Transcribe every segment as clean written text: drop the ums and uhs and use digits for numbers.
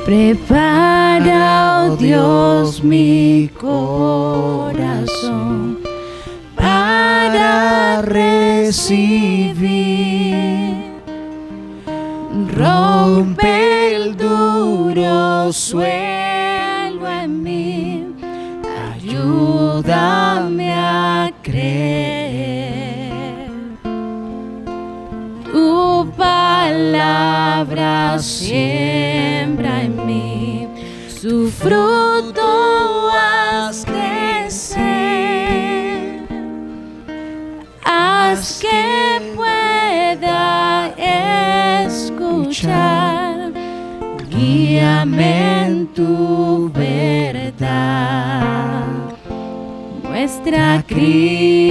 Prepara, oh Dios, mi corazón para recibir. Rompe el duro suelo en mí, ayúdame a creer. Tu palabra siembra en mí, su fruto haz crecer. Haz que pueda escuchar, guíame en tu verdad. Muestra a Cristo,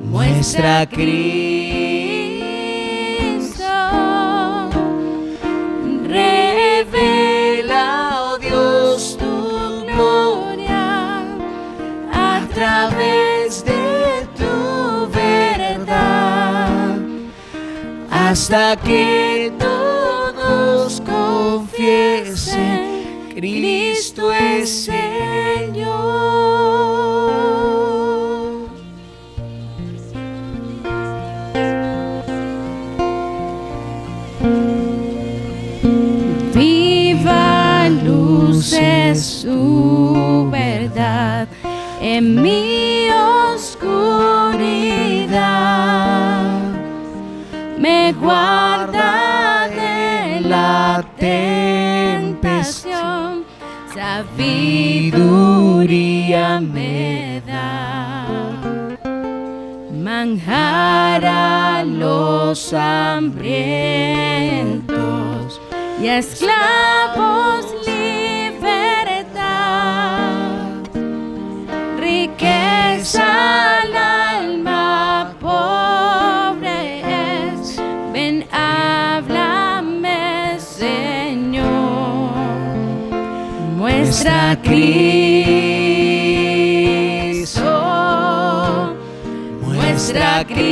muestra a Cristo. Revela, oh Dios, tu gloria a través de tu verdad, hasta que todos confiesen: Cristo es Señor. Viva luz es su verdad en mi oscuridad, me guarda de la tentación, sabiduría me da, manjar a los hambrientos y a esclavos libertad, riqueza al alma pobre es. Ven, háblame, Señor. Muestra a Cristo, muestra a Cristo.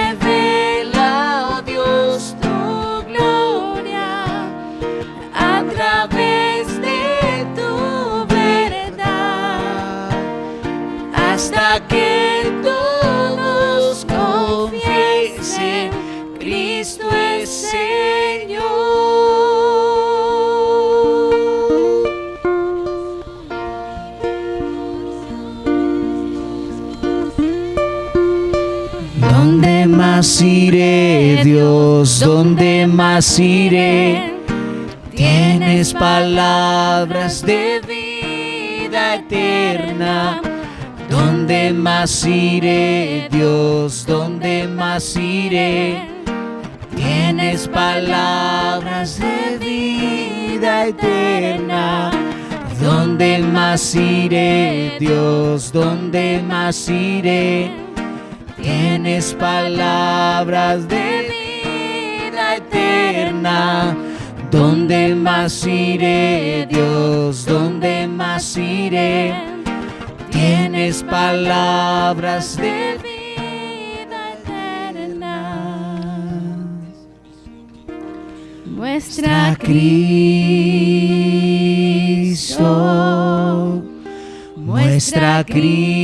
Revela, oh Dios, tu gloria a través de tu verdad, hasta que todos confiesen: Cristo es Señor. ¿Dónde más iré, Dios? ¿Dónde más iré? Tienes palabras de vida eterna. ¿Dónde más iré, Dios? ¿Dónde más iré? Tienes palabras de vida eterna. ¿Dónde más iré, Dios? ¿Dónde más iré? Tienes palabras de vida eterna. ¿Dónde más iré, Dios? ¿Dónde más iré? Tienes palabras de vida eterna. Muestra a Cristo, muestra a Cristo.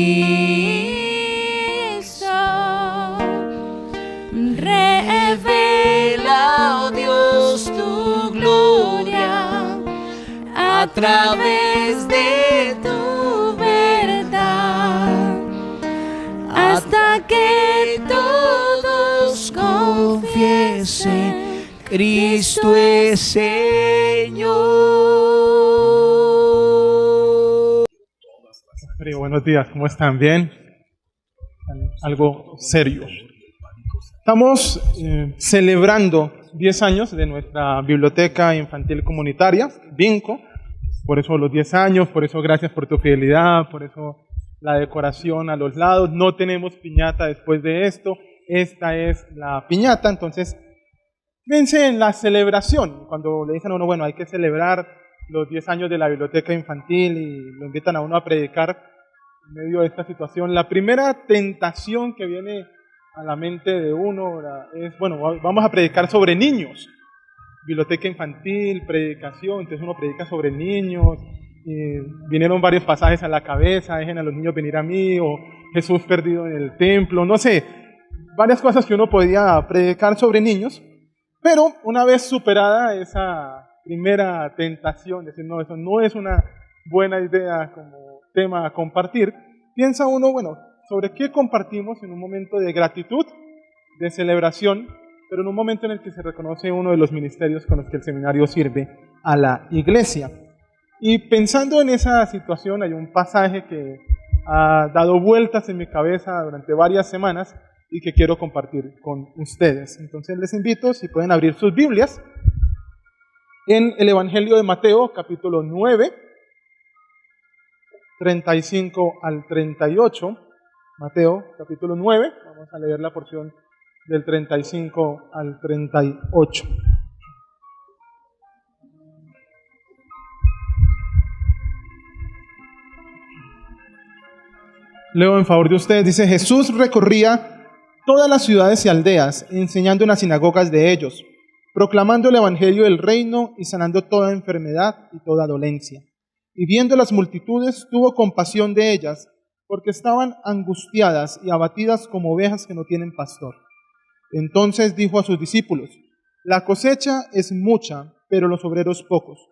Revela, oh Dios, tu gloria a través de tu verdad, hasta que todos confiesen: Cristo es Señor. Buenos días, ¿cómo están? ¿Bien? Algo serio. Estamos celebrando 10 años de nuestra Biblioteca Infantil Comunitaria, BINCO. Por eso los 10 años, por eso gracias por tu fidelidad, por eso la decoración a los lados. No tenemos piñata después de esto. Esta es la piñata, entonces fíjense en la celebración. Cuando le dicen a uno, bueno, hay que celebrar los 10 años de la Biblioteca Infantil y lo invitan a uno a predicar, en medio de esta situación. La primera tentación que viene a la mente de uno es, bueno, vamos a predicar sobre niños. Biblioteca infantil, predicación, entonces uno predica sobre niños. Vinieron varios pasajes a la cabeza: dejen a los niños venir a mí, o Jesús perdido en el templo, no sé, varias cosas que uno podía predicar sobre niños. Pero una vez superada esa primera tentación, decir, no, eso no es una buena idea como tema a compartir, piensa uno, bueno, ¿sobre qué compartimos en un momento de gratitud, de celebración, pero en un momento en el que se reconoce uno de los ministerios con los que el seminario sirve a la iglesia? Y pensando en esa situación, hay un pasaje que ha dado vueltas en mi cabeza durante varias semanas y que quiero compartir con ustedes. Entonces les invito, si pueden abrir sus Biblias, en el Evangelio de Mateo, capítulo 9, 35 al 38. Mateo, capítulo 9, vamos a leer la porción del 35 al 38. Leo en favor de ustedes. Dice: Jesús recorría todas las ciudades y aldeas, enseñando en las sinagogas de ellos, proclamando el evangelio del reino y sanando toda enfermedad y toda dolencia. Y viendo las multitudes, tuvo compasión de ellas, porque estaban angustiadas y abatidas como ovejas que no tienen pastor. Entonces dijo a sus discípulos: la cosecha es mucha, pero los obreros pocos.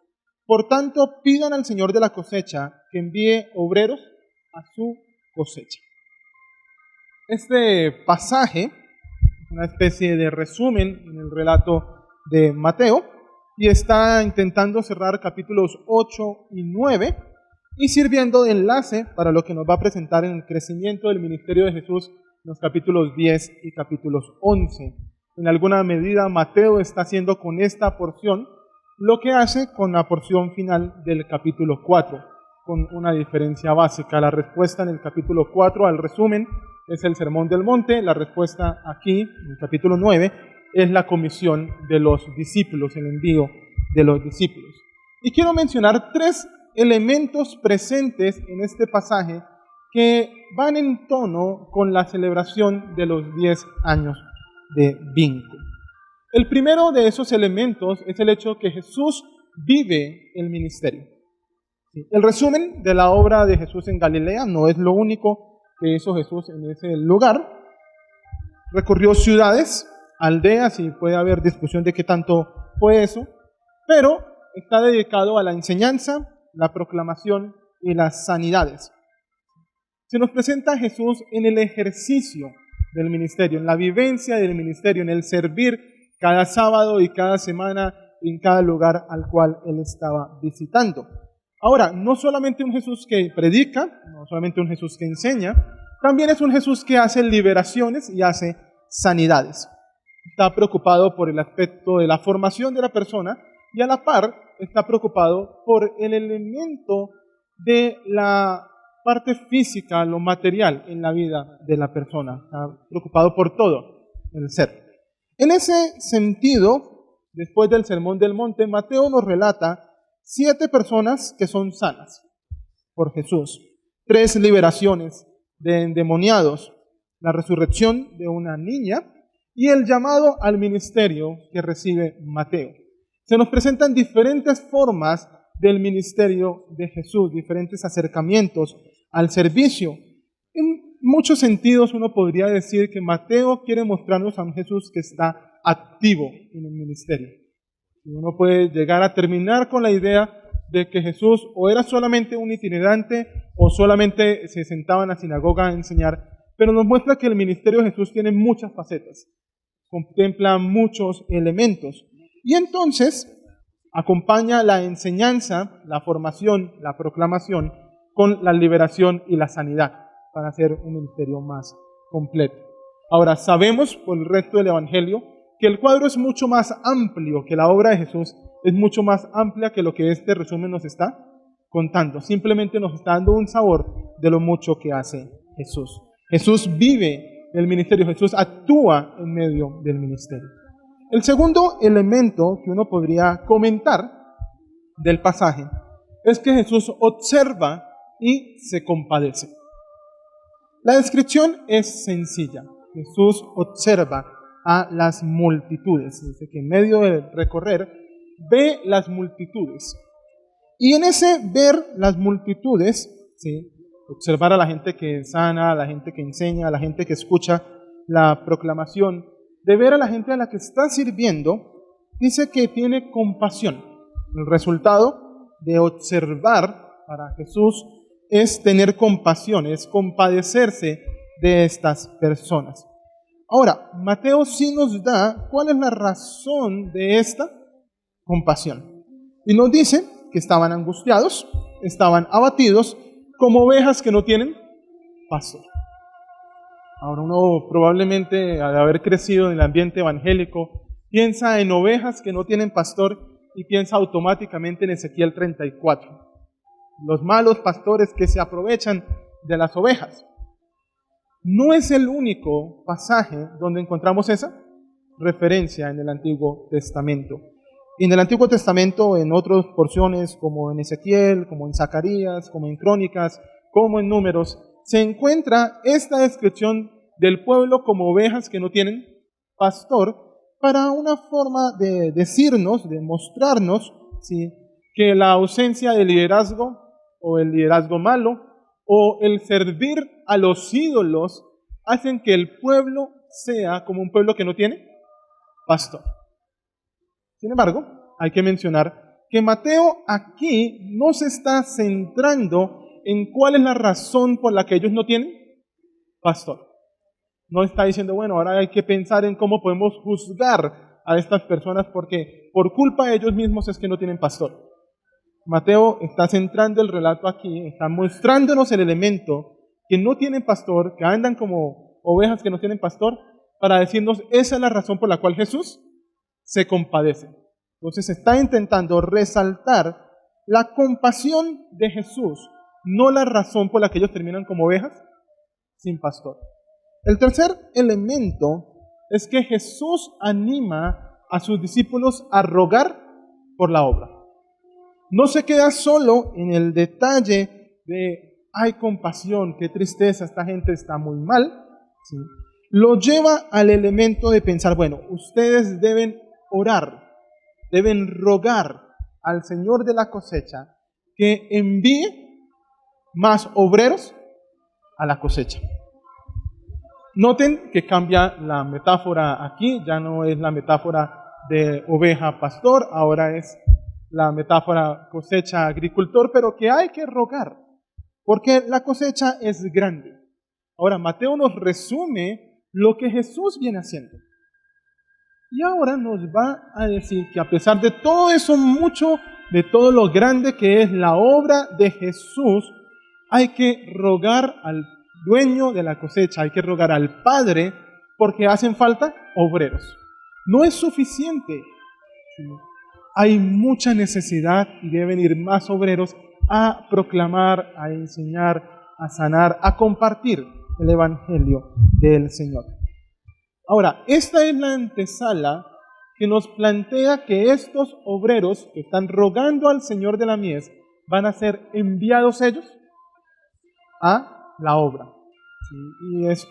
Por tanto, pidan al Señor de la cosecha que envíe obreros a su cosecha. Este pasaje es una especie de resumen en el relato de Mateo y está intentando cerrar capítulos 8 y 9 y sirviendo de enlace para lo que nos va a presentar en el crecimiento del ministerio de Jesús en los capítulos 10 y capítulos 11. En alguna medida, Mateo está haciendo con esta porción lo que hace con la porción final del capítulo 4, con una diferencia básica. La respuesta en el capítulo 4 al resumen es el Sermón del Monte. La respuesta aquí, en el capítulo 9, es la comisión de los discípulos, el envío de los discípulos. Y quiero mencionar tres elementos presentes en este pasaje que van en tono con la celebración de los 10 años de Vinco. El primero de esos elementos es el hecho que Jesús vive el ministerio. El resumen de la obra de Jesús en Galilea no es lo único que hizo Jesús en ese lugar. Recorrió ciudades, aldeas, y puede haber discusión de qué tanto fue eso, pero está dedicado a la enseñanza, la proclamación y las sanidades. Se nos presenta a Jesús en el ejercicio del ministerio, en la vivencia del ministerio, en el servir cada sábado y cada semana en cada lugar al cual Él estaba visitando. Ahora, no solamente un Jesús que predica, no solamente un Jesús que enseña, también es un Jesús que hace liberaciones y hace sanidades. Está preocupado por el aspecto de la formación de la persona y a la par está preocupado por el elemento de la parte física, lo material en la vida de la persona. Está preocupado por todo el ser. En ese sentido, después del Sermón del Monte, Mateo nos relata 7 personas que son sanas por Jesús, 3 liberaciones de endemoniados, la resurrección de una niña y el llamado al ministerio que recibe Mateo. Se nos presentan diferentes formas del ministerio de Jesús, diferentes acercamientos al servicio. En muchos sentidos uno podría decir que Mateo quiere mostrarnos a un Jesús que está activo en el ministerio. Y uno puede llegar a terminar con la idea de que Jesús o era solamente un itinerante o solamente se sentaba en la sinagoga a enseñar, pero nos muestra que el ministerio de Jesús tiene muchas facetas, contempla muchos elementos. Y entonces acompaña la enseñanza, la formación, la proclamación con la liberación y la sanidad para hacer un ministerio más completo. Ahora, sabemos por el resto del Evangelio que el cuadro es mucho más amplio, que la obra de Jesús es mucho más amplia que lo que este resumen nos está contando. Simplemente nos está dando un sabor de lo mucho que hace Jesús. Jesús vive el ministerio, Jesús actúa en medio del ministerio. El segundo elemento que uno podría comentar del pasaje es que Jesús observa y se compadece. La descripción es sencilla. Jesús observa a las multitudes. Dice que en medio del recorrer ve las multitudes. Y en ese ver las multitudes, ¿sí?, observar a la gente que sana, a la gente que enseña, a la gente que escucha la proclamación, de ver a la gente a la que está sirviendo, dice que tiene compasión. El resultado de observar para Jesús es tener compasión, es compadecerse de estas personas. Ahora, Mateo sí nos da cuál es la razón de esta compasión. Y nos dice que estaban angustiados, estaban abatidos, como ovejas que no tienen pastor. Ahora uno probablemente, al haber crecido en el ambiente evangélico, piensa en ovejas que no tienen pastor y piensa automáticamente en Ezequiel 34. Los malos pastores que se aprovechan de las ovejas. No es el único pasaje donde encontramos esa referencia en el Antiguo Testamento. Y en el Antiguo Testamento, en otras porciones, como en Ezequiel, como en Zacarías, como en Crónicas, como en Números, se encuentra esta descripción del pueblo como ovejas que no tienen pastor, para una forma de decirnos, de mostrarnos, ¿sí?, que la ausencia de liderazgo, o el liderazgo malo, o el servir a los ídolos, hacen que el pueblo sea como un pueblo que no tiene pastor. Sin embargo, hay que mencionar que Mateo aquí no se está centrando en cuál es la razón por la que ellos no tienen pastor. No está diciendo, bueno, ahora hay que pensar en cómo podemos juzgar a estas personas porque por culpa de ellos mismos es que no tienen pastor. Mateo está centrando el relato aquí, está mostrándonos el elemento que no tienen pastor, que andan como ovejas que no tienen pastor, para decirnos esa es la razón por la cual Jesús se compadece. Entonces está intentando resaltar la compasión de Jesús, no la razón por la que ellos terminan como ovejas sin pastor. El tercer elemento es que Jesús anima a sus discípulos a rogar por la obra. No se queda solo en el detalle de, hay compasión, qué tristeza, esta gente está muy mal, ¿sí? Lo lleva al elemento de pensar, bueno, ustedes deben orar, deben rogar al Señor de la cosecha que envíe más obreros a la cosecha. Noten que cambia la metáfora aquí, ya no es la metáfora de oveja-pastor, ahora es la metáfora cosecha-agricultor, pero que hay que rogar, porque la cosecha es grande. Ahora, Mateo nos resume lo que Jesús viene haciendo. Y ahora nos va a decir que a pesar de todo eso mucho, de todo lo grande que es la obra de Jesús, hay que rogar al dueño de la cosecha, hay que rogar al Padre, porque hacen falta obreros. No es suficiente. Hay mucha necesidad y deben ir más obreros a proclamar, a enseñar, a sanar, a compartir el Evangelio del Señor. Ahora, esta es la antesala que nos plantea que estos obreros que están rogando al Señor de la mies van a ser enviados ellos a la obra. ¿Sí? Y es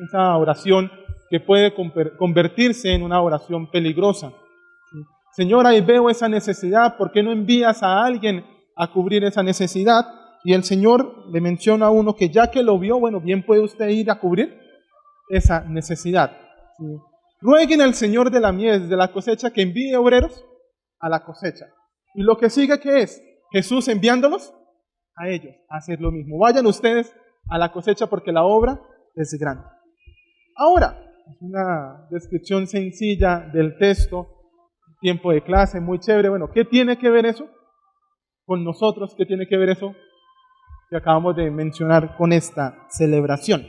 esa oración que puede convertirse en una oración peligrosa. ¿Sí? Señor, ahí veo esa necesidad, ¿por qué no envías a alguien a cubrir esa necesidad? Y el Señor le menciona a uno que ya que lo vio, bueno, bien puede usted ir a cubrir esa necesidad. ¿Sí? Rueguen al Señor de la mies, de la cosecha, que envíe obreros a la cosecha. Y lo que sigue, ¿qué es? Jesús enviándolos a ellos a hacer lo mismo. Vayan ustedes a la cosecha porque la obra es grande. Ahora, es una descripción sencilla del texto, tiempo de clase, muy chévere. Bueno, ¿qué tiene que ver eso con nosotros? ¿Qué tiene que ver eso que acabamos de mencionar con esta celebración?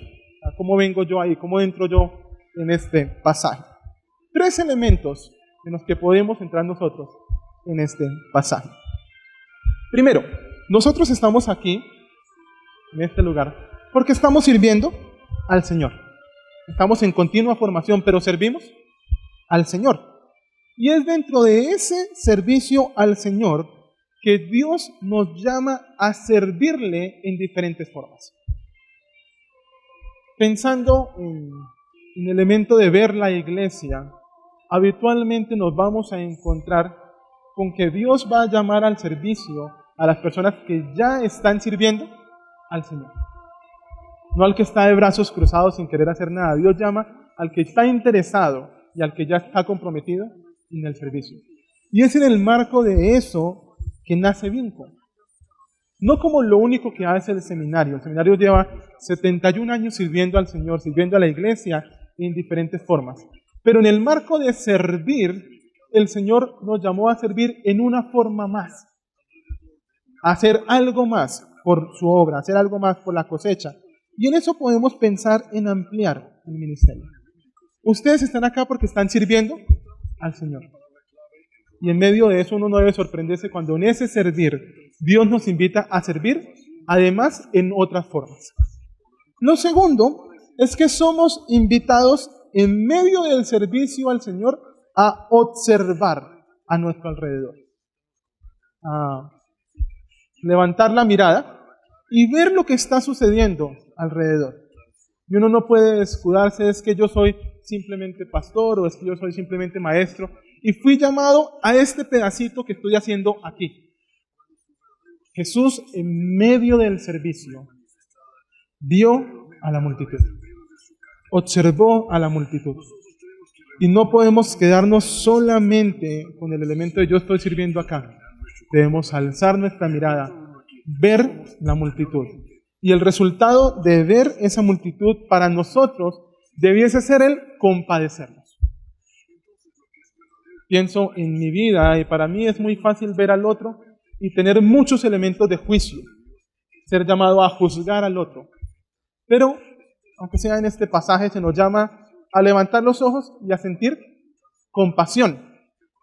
¿Cómo vengo yo ahí? ¿Cómo entro yo en este pasaje? 3 elementos en los que podemos entrar nosotros en este pasaje. Primero, nosotros estamos aquí, en este lugar, porque estamos sirviendo al Señor. Estamos en continua formación, pero servimos al Señor. Y es dentro de ese servicio al Señor que Dios nos llama a servirle en diferentes formas. Pensando en el elemento de ver la iglesia, habitualmente nos vamos a encontrar con que Dios va a llamar al servicio a las personas que ya están sirviendo al Señor. No al que está de brazos cruzados sin querer hacer nada. Dios llama al que está interesado y al que ya está comprometido en el servicio. Y es en el marco de eso que nace Vinco. No como lo único que hace el seminario. El seminario lleva 71 años sirviendo al Señor, sirviendo a la iglesia en diferentes formas. Pero en el marco de servir, el Señor nos llamó a servir en una forma más. A hacer algo más por su obra, hacer algo más por la cosecha. Y en eso podemos pensar en ampliar el ministerio. Ustedes están acá porque están sirviendo al Señor. Y en medio de eso uno no debe sorprenderse cuando en ese servir Dios nos invita a servir, además en otras formas. Lo segundo es que somos invitados en medio del servicio al Señor a observar a nuestro alrededor. A levantar la mirada y ver lo que está sucediendo alrededor. Y uno no puede escudarse, es que yo soy simplemente pastor o es que yo soy simplemente maestro y fui llamado a este pedacito que estoy haciendo aquí. Jesús, en medio del servicio, vio a la multitud, observó a la multitud. Y no podemos quedarnos solamente con el elemento de yo estoy sirviendo acá. Debemos alzar nuestra mirada, ver la multitud. Y el resultado de ver esa multitud para nosotros debiese ser el compadecernos. Pienso en mi vida y para mí es muy fácil ver al otro y tener muchos elementos de juicio, ser llamado a juzgar al otro. Pero, aunque sea en este pasaje, se nos llama a levantar los ojos y a sentir compasión.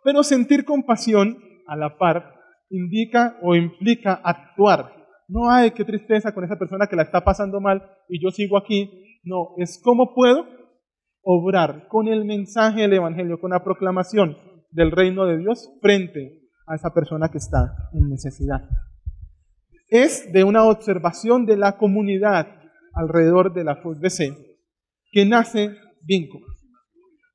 Pero sentir compasión a la par indica o implica actuar. No hay qué tristeza con esa persona que la está pasando mal y yo sigo aquí. No, es cómo puedo obrar con el mensaje del Evangelio, con la proclamación del reino de Dios frente a esa persona que está en necesidad. Es de una observación de la comunidad alrededor de la FUSBC que nace Vinco,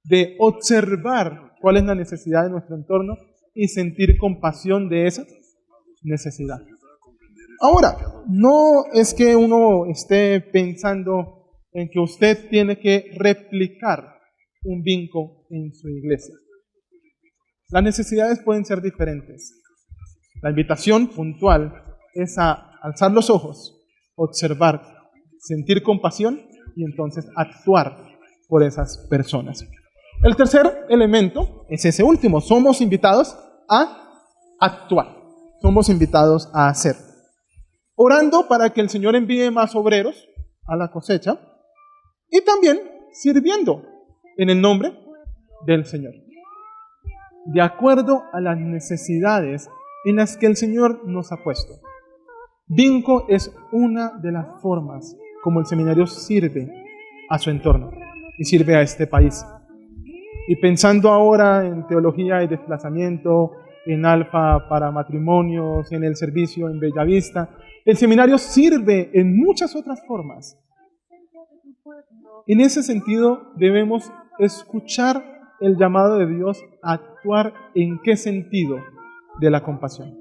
de observar cuál es la necesidad de nuestro entorno y sentir compasión de esa necesidad. Ahora, no es que uno esté pensando en que usted tiene que replicar un Vinco en su iglesia. Las necesidades pueden ser diferentes. La invitación puntual es a alzar los ojos, observar, sentir compasión y entonces actuar por esas personas. El tercer elemento es ese último. Somos invitados a actuar. Somos invitados a hacer. Orando para que el Señor envíe más obreros a la cosecha y también sirviendo en el nombre del Señor, de acuerdo a las necesidades en las que el Señor nos ha puesto. Vinco es una de las formas como el seminario sirve a su entorno y sirve a este país. Y pensando ahora en teología y desplazamiento, en Alfa para matrimonios, en el servicio en Bellavista, el seminario sirve en muchas otras formas. En ese sentido debemos escuchar el llamado de Dios a actuar en qué sentido de la compasión.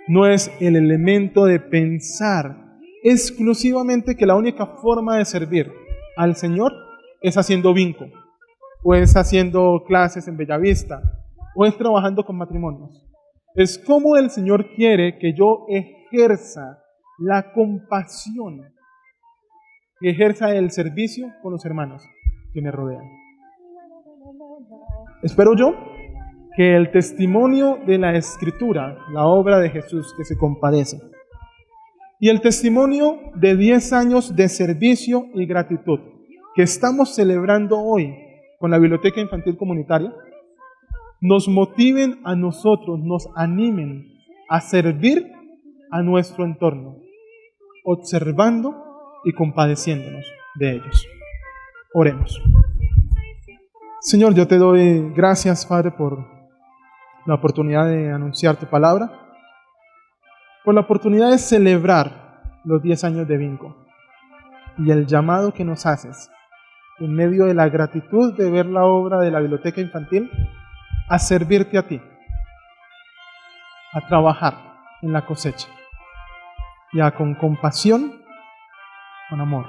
No es el elemento de pensar exclusivamente que la única forma de servir al Señor es haciendo Vinco, o es haciendo clases en Bellavista, o es trabajando con matrimonios. Es como el Señor quiere que yo ejerza la compasión, que ejerza el servicio con los hermanos que me rodean. Espero yo que el testimonio de la Escritura, la obra de Jesús que se compadece, y el testimonio de 10 años de servicio y gratitud que estamos celebrando hoy con la Biblioteca Infantil Comunitaria, nos motiven a nosotros, nos animen a servir a nuestro entorno, observando y compadeciéndonos de ellos. Oremos. Señor, yo te doy gracias, Padre, por la oportunidad de anunciar tu palabra, por la oportunidad de celebrar los 10 años de Vinco. y el llamado que nos haces en medio de la gratitud de ver la obra de la biblioteca infantil, a servirte a ti, a trabajar en la cosecha, y a con compasión, con amor,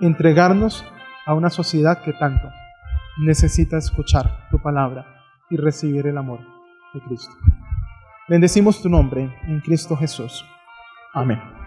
entregarnos a una sociedad que tanto necesita escuchar tu palabra y recibir el amor de Cristo. Bendecimos tu nombre en Cristo Jesús. Amén.